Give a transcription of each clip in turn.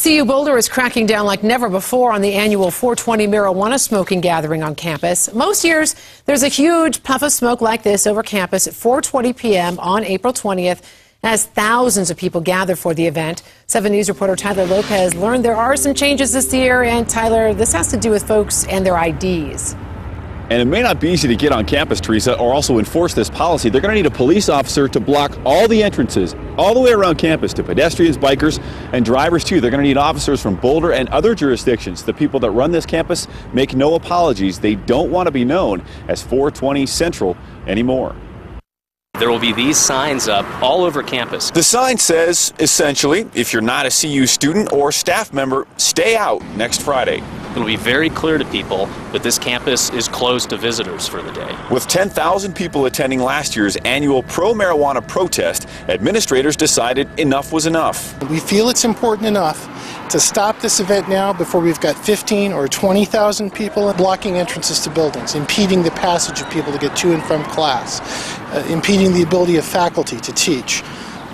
CU Boulder is cracking down like never before on the annual 420 marijuana smoking gathering on campus. Most years, there's a huge puff of smoke like this over campus at 4:20 p.m. on April 20th, as thousands of people gather for the event. 7 News reporter Tyler Lopez learned there are some changes this year, and Tyler, this has to do with folks and their IDs. And it may not be easy to get on campus, Teresa, or also enforce this policy. They're going to need a police officer to block all the entrances all the way around campus to pedestrians, bikers, and drivers, too. They're going to need officers from Boulder and other jurisdictions. The people that run this campus make no apologies. They don't want to be known as 420 Central anymore. There will be these signs up all over campus. The sign says, essentially, if you're not a CU student or staff member, stay out next Friday. It'll be very clear to people that this campus is closed to visitors for the day. With 10,000 people attending last year's annual pro-marijuana protest, administrators decided enough was enough. We feel it's important enough to stop this event now before we've got 15 or 20,000 people blocking entrances to buildings, impeding the passage of people to get to and from class, impeding the ability of faculty to teach.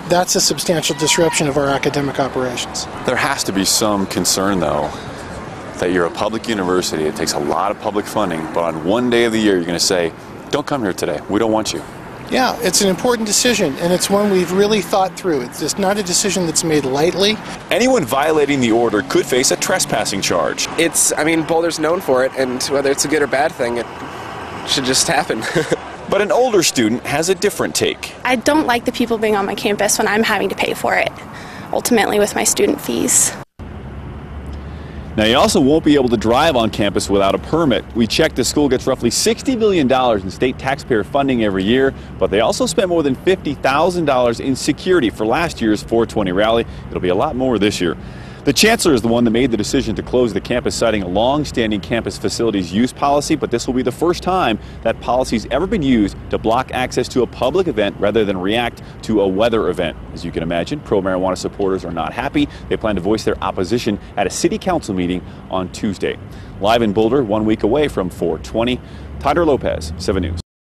That's a substantial disruption of our academic operations. There has to be some concern, though, that you're a public university. It takes a lot of public funding, but on one day of the year you're going to say, don't come here today, we don't want you. Yeah, it's an important decision, and it's one we've really thought through. It's just not a decision that's made lightly. Anyone violating the order could face a trespassing charge. Boulder's known for it, and whether it's a good or bad thing, it should just happen. But an older student has a different take. I don't like the people being on my campus when I'm having to pay for it, ultimately with my student fees. Now, you also won't be able to drive on campus without a permit. We checked, the school gets roughly $60 million in state taxpayer funding every year, but they also spent more than $50,000 in security for last year's 420 rally. It'll be a lot more this year. The chancellor is the one that made the decision to close the campus, citing a long-standing campus facilities use policy, but this will be the first time that policy's ever been used to block access to a public event rather than react to a weather event. As you can imagine, pro-marijuana supporters are not happy. They plan to voice their opposition at a city council meeting on Tuesday. Live in Boulder, 1 week away from 420, Tyler Lopez, 7 News.